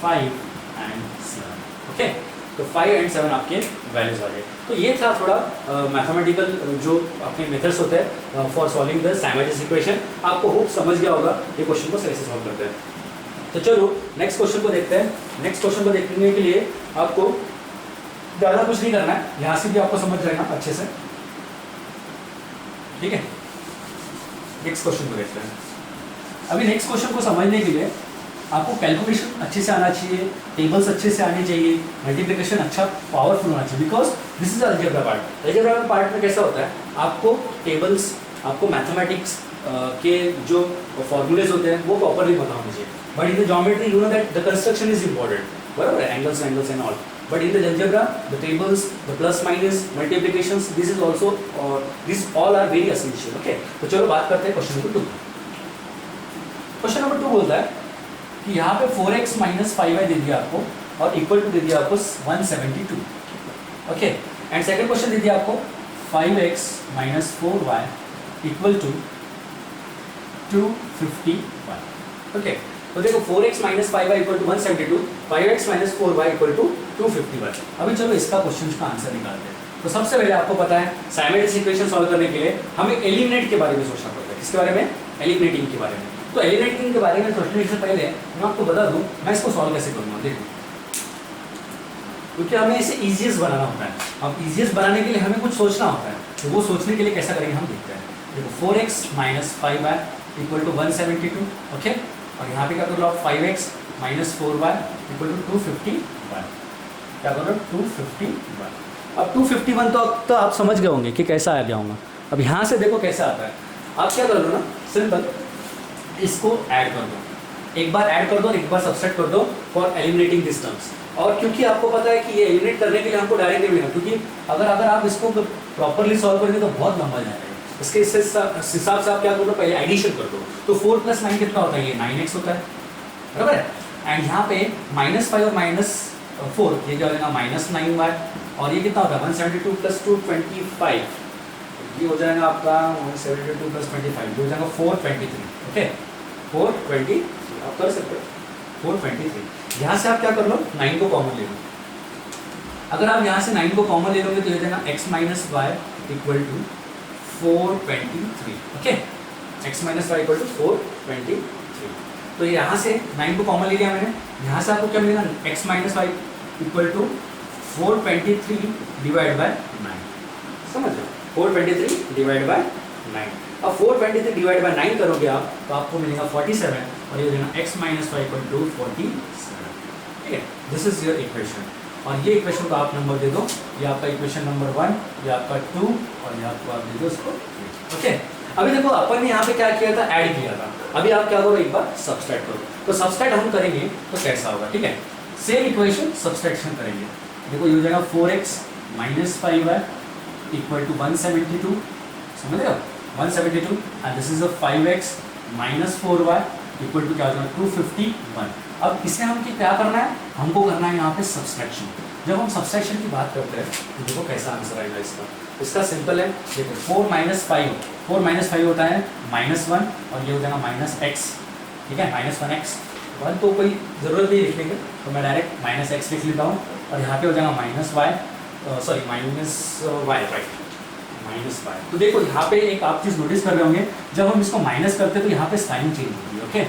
5 एंड 7, ओके। तो 5 एंड 7 आपके वैल्यूज आ गए। तो ये था थोड़ा मैथमेटिकल जो अपने मेथड्स होते हैं for solving the simultaneous equation. आपको होप समझ गया होगा ये क्वेश्चन को कैसे सॉल्व करते हैं। तो चलो नेक्स्ट क्वेश्चन को देखते हैं। नेक्स्ट क्वेश्चन को देखने के लिए आपको ज़्यादा कुछ नहीं करना है, यहाँ से भी आपको समझ जाएगा अच्छे से, ठीक है। नेक्स्ट क्वेश्चन को देखते हैं। अभी नेक्स्ट क्वेश्चन को समझने के लिए आपको कैलकुलेशन अच्छे से आना चाहिए, टेबल्स अच्छे से आने चाहिए, मल्टीप्लिकेशन अच्छा पावरफुल होना चाहिए, because this is algebra part. Algebra part में कैसा होता है, आपको टेबल्स, आपको मैथमेटिक्स के जो फॉर्मूलेज होते हैं वो प्रॉपरली पता होने चाहिए। But in the geometry you know that the construction is important, बराबर है, angles and all. But in the algebra the tables, the plus minus, multiplications, this is also, this all are very essential. Okay, तो चलो बात करते हैं question number 2। Question number 2 बोलता है कि यहाँ पे 4x माइनस 5y दे दिया आपको और इक्वल टू दे दिया आपको 172। ओके, एंड सेकंड क्वेश्चन दे दिया आपको 5x minus 4y equal to 251। Okay, तो देखो 4x minus 5y equal to 172, 5x minus 4y equal to 251। अभी चलो इसका क्वेश्चन का आंसर निकालते हैं। तो सबसे पहले आपको पता है साइमल्टेनियस इक्वेशन सॉल्व करने के लिए हमें एलिमिनेट के बारे में सोचना पड़ता है। किसके बारे में? एलिमिनेटिंग के बारे में। तो एलिमिनेटिंग के बारे में सोचने से पहले मैं आपको बता दूं मैं इसको सॉल्व कैसे करूँगा। देखो, क्योंकि हमें इसे ईजीएस्ट बनाना होता है। अब ईजीएस्ट बनाने के लिए हमें कुछ सोचना होता है, तो वो सोचने के लिए कैसा करेंगे हम देखते हैं। देखो 4x minus 5y equal to 172। Okay, और यहाँ पे क्या करो आप 5x minus 4y equal to 251। क्या करो 251। अब 251 तो आप समझ गए होंगे कि कैसा आ गया होगा। अब यहाँ से देखो कैसा आता है। आप क्या कर दो ना, सिंपल इसको ऐड कर दो, एक बार ऐड कर दो, एक बार सबसेट कर दो फॉर एलिमिनेटिंग दिस टर्म्स। और क्योंकि आपको पता है कि ये एलिमिनेट करने के लिए हमको डायरेक्ट नहीं मिलेगा, क्योंकि अगर आप इसको प्रॉपरली सॉल्व करेंगे तो बहुत लंबा जाएगा। इसके हिसाब से आप क्या कर दो, पहले एडिशन कर दो। तो 4 + 9 कितना होता है? ये 9x होता है, बराबर है। एंड यहाँ पे -5 और -4 ये क्या हो जाएगा -9y, और ये कितना होता है 172 + 225, ये हो जाएगा आपका 172 + 25, ये हो जाएगा 423। ओके, 423 आप कर सकते हो 423। यहाँ से आप क्या कर लो, 9 को कॉमन ले लो। अगर आप यहाँ से 9 को कॉमन ले लोगे तो ये जाएगा x minus y equal to 423। Okay, x minus Y equal to 423। तो यहाँ से 9 को कॉमन ले लिया मैंने, यहाँ से आपको क्या मिलेगा x minus Y equal to 423 divide by 9। समझ लो, 423 डिवाइड बाय 9। अब 423 डिवाइड बाय 9 करोगे आप तो आपको मिलेगा 47, और ये देना x minus Y equal to 47। ठीक है, दिस इज योर इक्वेशन। और ये इक्वेशन को आप नंबर दे दो, ये आपका इक्वेशन नंबर 1, ये आपका 2, और ये आपको आप दे दो इसको 3। ओके, अभी देखो अपन ने यहाँ पे क्या किया था, ऐड किया था। अभी आप क्या करो, एक बार सब्सट्रैक्ट करो। तो सब्सट्रैक्ट हम करेंगे तो कैसा होगा, ठीक है, सेम इक्वेशन सब्सट्रैक्शन करेंगे। देखो ये हो जाएगा 4x minus 5y equal to 172। समझ रहे हो, 172, and this is 5x minus 4y equal to क्या हो जाएगा 251। अब इसे हम क्या करना है, हमको करना है यहाँ पे सब्सट्रैक्शन। जब हम सब्सट्रैक्शन की बात करते हैं तो देखो कैसा आंसर आएगा इसका। इसका सिंपल है, देखो 4 माइनस 5 होता है -1, और ये हो जाएगा -x। ठीक है, -1x। 1 तो कोई ज़रूरत नहीं लिखने की, तो मैं डायरेक्ट -x लिख लेता हूँ, और यहाँ पे हो जाएगा -y, राइट, -y। तो देखो यहाँ पे एक आप चीज़ नोटिस कर रहे होंगे, जब हम इसको माइनस करते हैं तो यहाँ पे साइन चेंज होती है। ओके,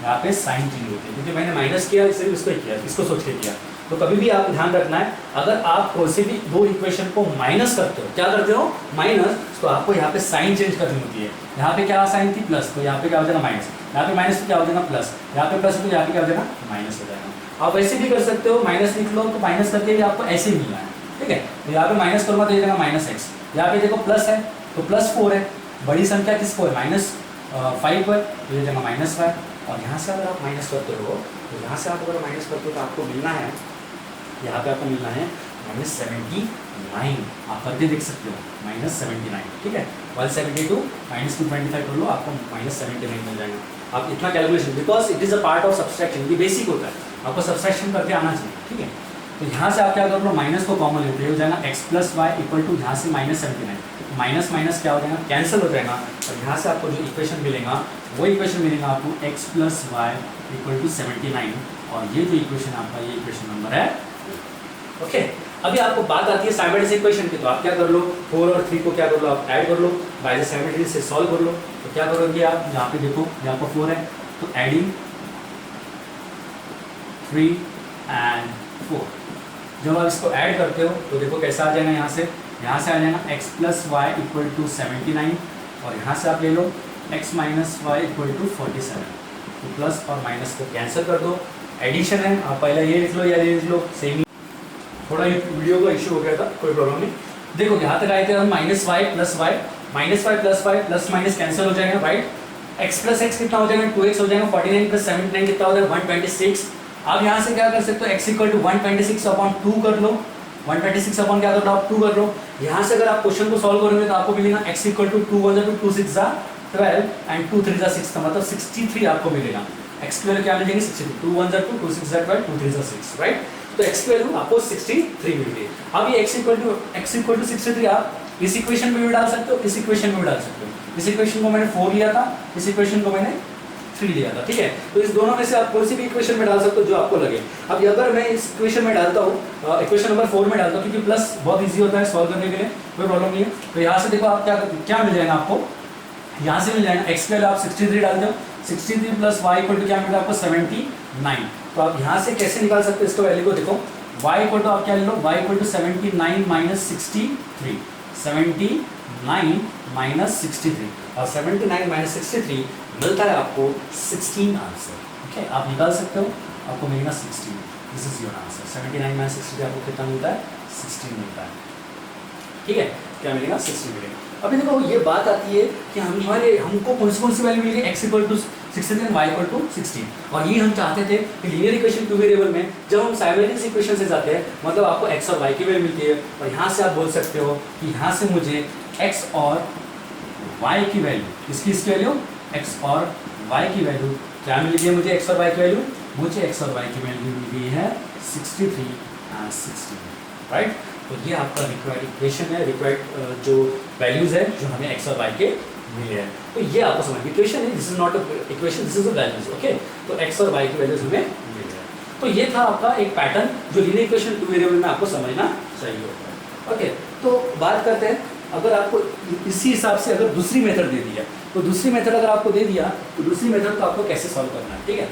यहाँ पे साइन चेंज होती है, क्योंकि मैंने माइनस किया इसलिए इसको किया, इसको सोच के किया। तो कभी भी आप ध्यान रखना है, अगर आप कोई भी दो इक्वेशन को माइनस करते हो, क्या करते हो माइनस, तो आपको यहाँ पे साइन चेंज करनी होती है। यहाँ पे क्या साइन थी प्लस, तो यहाँ पे क्या हो जाएगा माइनस, यहाँ पे माइनस तो क्या हो जाएगा प्लस, यहाँ पे प्लस तो यहाँ पे क्या हो जाएगा माइनस हो जाएगा। आप ऐसे भी कर सकते हो, माइनस लिख लो तो माइनस करके भी आपको ऐसे ही मिलना है। ठीक है, तो यहाँ पे माइनस करूँगा तो ये जाएगा -x, यहाँ पे देखो प्लस है तो +4 है, बड़ी संख्या किसको है -5 पर, तो ये जाएगा -5। और यहाँ से अगर आप माइनस करते हो, तो यहाँ से आप अगर माइनस करते हो तो आपको मिलना है, यहाँ पे आपको मिलना है -79। आप करके देख सकते हो -79। ठीक है, 172 - 225 कर लो, आपको -79 मिल जाएगा। आप इतना calculation, because it is a part of subtraction, ये बेसिक होता है, आपको सब्सट्रैक्शन करके आना चाहिए। ठीक है, तो यहाँ से आप क्या कर लो, माइनस को कॉमन लेते हो जाएगा x + y इक्वल टू यहाँ से -79, माइनस माइनस क्या हो जाएगा कैंसिल हो जाएगा, और यहाँ से आपको जो इक्वेशन मिलेगा वो इक्वेशन मिलेगा आपको x + y इक्वल टू 79, और ये जो इक्वेशन आपका ये इक्वेशन नंबर है। ओके, अभी आपको बात आती है साइमल्टेनियस इक्वेशन की, तो आप क्या कर लो 4 और 3 को क्या कर लो आप ऐड कर लो, बाय द साइमल्टेनियस से सॉल्व कर लो। तो क्या करोगे आप, यहाँ पे देखो यहाँ पर 4 है, तो एडिंग 3 and 4, जब आप इसको ऐड करते हो तो देखो कैसा आ जाएगा, यहाँ से आ जाएगा x + y इक्वल टू 79, और यहाँ से आप ले लो x - y इक्वल टू 47। तो प्लस और माइनस को कैंसिल कर दो, एडिशन है, आप पहले ये लिख लो या ये लिख लो, सेम ही। थोड़ा ये वीडियो का इशू हो गया था, कोई प्रॉब्लम नहीं। देखो यहाँ तक आए थे हम minus Y plus Y, minus Y plus minus cancel हो जाएगा, राइट। एक्स प्लस एक्स कितना हो जाएगा, 2x हो जाएगा, 49 प्लस 79 कितना हो जाएगा, 126। आप यहाँ से क्या कर सकते हो, x इक्वल टू 126/2 कर लो, 126 क्या कर लो आप 2 कर लो। यहाँ से अगर आप क्वेश्चन को सॉल्व करोगे तो आपको मिलेगा x इक्वल टू 2 1 2 6 12 एंड 2 3 6 का मतलब 63 आपको मिलेगा। x की वैल्यू क्या मिलेगी, 62, 2 1 2 2 6 12 2 3 6, राइट। तो x की वैल्यू आपको 63 मिल गई। अब ये x इक्वल टू 63 आप इस इक्वेशन में भी डाल सकते हो, इस इक्वेशन में भी डाल सकते हो। इस इक्वेशन को मैंने 4 लिया था, इस इक्वेशन को मैंने 3 लिया था, ठीक है। तो इस दोनों में से आप कोई सी भी इक्वेशन में डाल सकते हो जो आपको लगे। अब अगर मैं इस इक्वेशन में डालता हूँ, इक्वेशन नंबर 4 में डालता हूँ, क्योंकि प्लस बहुत इजी होता है सॉल्व करने के लिए, कोई प्रॉब्लम नहीं है। तो यहाँ से देखो आप क्या मिल जाएगा आपको, यहाँ से मिल जाएगा x की वैल्यू आप 63 डाल दो, 63 प्लस y इक्वल टू क्या मिलेगा आपको 79। तो आप यहाँ से कैसे निकाल सकते हो इसको वैल्यू को, देखो y इक्वल टू आप क्या ले लो, y equal to 79 minus 63, 79 minus 63, और 79 माइनस 63 मिलता है आपको 16 आंसर, ओके। आप निकाल सकते हो, आपको मिलेगा 16, this is your answer. 79 minus 63 आपको कितना मिलता है, 16 मिलता है, ठीक है। क्या मिलेगा, 60 मिलेगा। अभी देखो ये बात आती है कि हमको कौन सी वैल्यू मिलेगी, x equal to 16 and y equal to 16, और ये हम चाहते थे कि लीनियर इक्वेशन 2 वेरिएबल में जब हम साइमल्टेनियस इक्वेशन से जाते हैं, मतलब आपको x और y की वैल्यू मिलती है, और यहाँ से आप बोल सकते हो कि यहाँ से मुझे x और y की वैल्यू, इसकी वैल्यू x और y की वैल्यू क्या मिल गई है मुझे, x और y की वैल्यू, मुझे x और y की वैल्यू मिल गई है 63 एंड 60, राइट। तो ये आपका रिक्वायर्ड इक्वेशन है, रिक्वायर्ड जो वैल्यूज है जो हमें x और y के मिले हैं। तो ये आपको समझ, इक्वेशन है, this is not a equation, this is a values, okay. तो x और y की वैल्यूज हमें मिले हैं। तो ये था आपका एक पैटर्न जो लीनियर इक्वेशन 2 वेरिएबल में आपको समझना चाहिए होता है, ओके। तो बात करते हैं, अगर आपको इसी हिसाब से अगर दूसरी मेथड दे दिया, तो दूसरी मेथड अगर आपको दे दिया तो दूसरी मेथड को आपको कैसे सॉल्व करना है, ठीक है।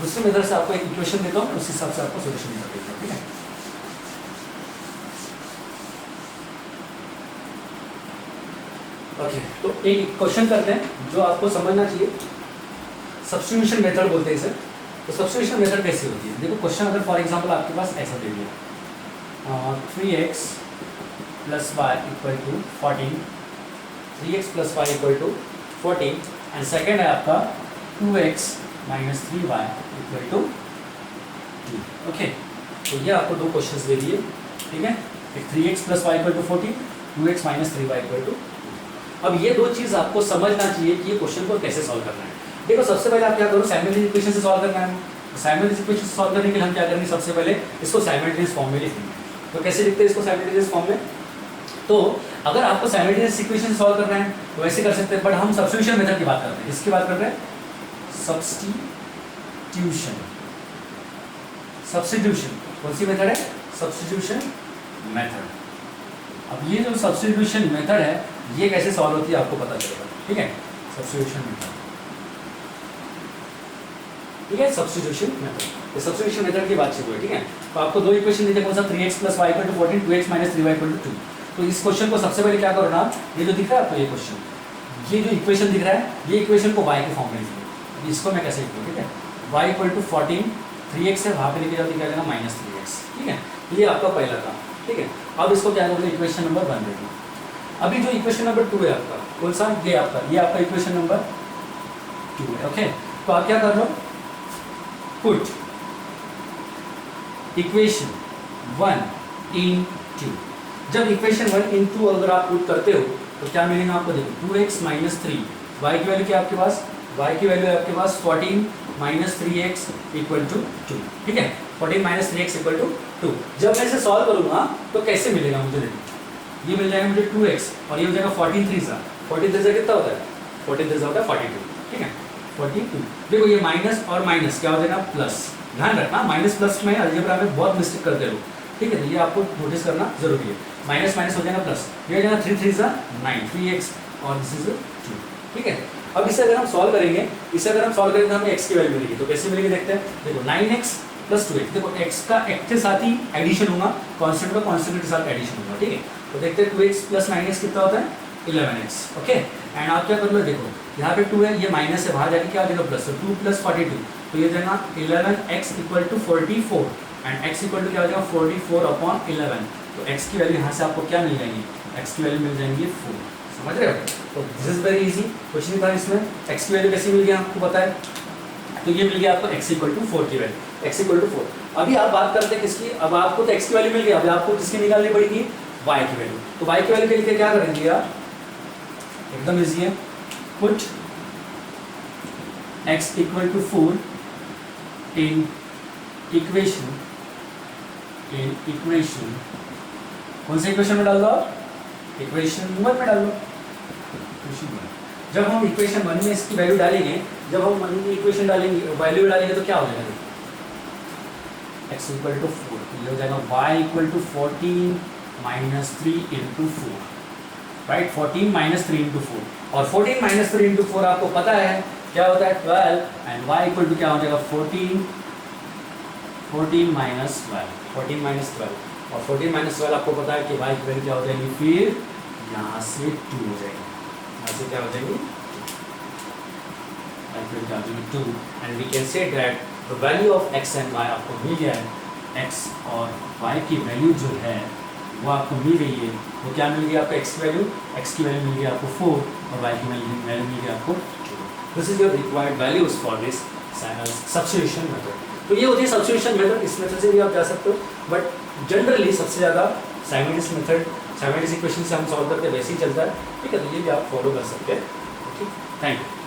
दूसरी मेथड से आपको एक इक्वेशन देता हूँ, उस हिसाब से आपको सोल्यूशन देता हूँ, ठीक है। ओके, तो एक क्वेश्चन करते हैं जो आपको समझना चाहिए, सब्स्टिट्यूशन मेथड बोलते हैं इसे। तो सब्स्टिट्यूशन मेथड कैसी होती है, देखो क्वेश्चन अगर फॉर एग्जांपल आपके पास ऐसा दे दिया, 3x plus Y equal to 14, 3x plus Y equal to 14, and second है आपका 2x minus 3y equal to 2, okay. तो ये आपको दो क्वेश्चन दे दिए, ठीक है। एक 3x plus Y equal to 14, 2x minus 3y equal to. अब ये दो चीज़ आपको समझना चाहिए कि ये क्वेश्चन को कैसे सॉल्व करना है। देखो सबसे पहले आप क्या करो, साइमल्टेनियस इक्वेशन से सॉल्व करना है। साइमल्टेनियस इक्वेशन से सॉल्व करने के लिए हम क्या करेंगे, सबसे पहले इसको साइमल्टेनियस फॉर्म में लिखेंगे। तो कैसे लिखते हैं इसको साइमल्टेनियस फॉर्म में, तो अगर आपको साइमल्टेनियस इक्वेशन से सॉल्व करना है तो वैसे कर सकते हैं, बट हम सब्स्टिट्यूशन मेथड की बात करते हैं। इसकी बात कर रहे हैं, सब्स्टिट्यूशन। सब्स्टिट्यूशन कौन सी मेथड है, सब्स्टिट्यूशन मेथड। अब ये जो सब्स्टिट्यूशन मेथड है ये कैसे सॉल्व होती है आपको पता चलेगा, ठीक है। सब्स्टिट्यूशन मेथड, ठीक है, सब्स्टिट्यूशन मेथड। ये सब्स्टिट्यूशन मेथड की बातचीत हुई, ठीक है। तो आपको दो इक्वेशन दी, कौन सा 3x plus Y equal to 14, 2x minus 3y equal to 2। तो इस क्वेश्चन को सबसे पहले क्या करो ना, ये जो दिख रहा है आपको, ये क्वेश्चन, ये जो इक्वेशन दिख रहा है, ये इक्वेशन को y के फॉर्म में लिखो। इसको मैं कैसे लिखूँ, ठीक है, y इक्वल टू 14, 3x है, वहाँ पे लेके जाते क्या लेना, माइनस 3x, ठीक है। ये आपका पहला था, ठीक है। अब इसको क्या करोगे, इक्वेशन नंबर 1 देखो। अभी जो इक्वेशन नंबर 2 है आपका, कौन सा, ये आपका इक्वेशन नंबर 2 है, ओके। तो आप क्या कर लो, पुट इक्वेशन 1 इन 2। जब इक्वेशन 1 इन 2 अगर आप पुट करते हो तो क्या मिलेगा आपको, देखो 2x माइनस 3, y की वैल्यू क्या आपके पास, y की वैल्यू है आपके पास 14 माइनस 3x इक्वल टू 2, ठीक है। 14 माइनस 3x इक्वल टू 2। जब मैं इसे सॉल्व करूंगा तो कैसे मिलेगा मुझे, देखो ये मिल जाएगा मुझे 2x, और ये हो जाएगा 14 3 सा, 14 3 सा कितना होता है, 14 3 सा होता है 42, ठीक है, 42। देखो ये माइनस और माइनस क्या हो जाएगा, प्लस। ध्यान रखना, माइनस प्लस में अलजेब्रा में बहुत मिस्टेक करते हो, ठीक है। तो ये आपको नोटिस करना जरूरी है। माइनस माइनस हो जाएगा प्लस, ये हो जाएगा 3 3 सा 9, 3x, और दिस इज 2, ठीक है। अब इसे अगर हम सॉल्व करेंगे, तो हमें x की वैल्यू मिलेगी। तो कैसे मिलेगी देखते हैं, देखो 9x प्लस 2x, देखो x का x के साथ ही एडिशन होगा, कांस्टेंट का कांस्टेंट के साथ एडिशन होगा, ठीक है। तो देखते हैं 2x प्लस 9x कितना होता है, 11x, ओके। एंड आप क्या कर लो, देखो यहाँ पे 2 है, ये माइनस है, बाहर जाके क्या हो जाएगा प्लस, तो 2 + 42, तो ये जाएगा 11x = 44 and x equal to क्या हो जाएगा 44/11, तो x की वैल्यू यहाँ से आपको क्या मिल जाएंगी, x की वैल्यू मिल जाएंगी 4, समझ रहे हो। तो this is very easy question था इसमें, x की वैल्यू कैसी मिल गई आपको पता है, तो ये मिल गया आपको x = 4 की वैल्यू, x = 4। अभी आप बात करते हैं किसकी, अब आपको तो x की वैल्यू मिल गई, अभी आपको किसकी निकालनी पड़ेगी, y की वैल्यू। तो y की वैल्यू के लिए क्या करेंगे आप, एकदम इजी है, पुट x = 4 इन इक्वेशन, कौन से इक्वेशन में डाल दो आप, इक्वेशन 1 में डाल दो। जब हम इक्वेशन 1 में इसकी वैल्यू डालेंगे, जब हम 1 की इक्वेशन डालेंगे, वैल्यू डालेंगे तो क्या हो जाएगा, x = 4, ये हो जाएगा y = 14 - 3 × 4, राइट, 14 - 3 × 4, और 14 - 3 × 4 आपको पता है क्या होता है 12, एंड y इक्वल टू क्या हो जाएगा 14 - 12, और 14 - 12 आपको पता है कि y की वैल्यू क्या हो जाएगी, फिर यहाँ से 2 हो जाएगी, यहाँ से क्या हो जाएगी, y की वैल्यू क्या हो जाएगी 2, and we can say that the value of x and y आपको मिल गया है, x और y की वैल्यू जो है वो आपको मिल गई है, वो क्या मिल गई आपको x की वैल्यू मिल गई आपको 4, और y की वैल्यू मिल गई आपको 2। This is your required values for this substitution method. तो ये होती है सब्स्टिट्यूशन मेथड, इस मेथड से भी आप जा सकते हो, बट जनरली सबसे ज़्यादा साइमल्टेनियस मेथड, साइमल्टेनियस इक्वेशन से हम सॉल्व करते हैं, वैसे ही चलता है, ठीक है, तो ये भी आप फॉलो कर सकते हैं, ठीक, थैंक यू।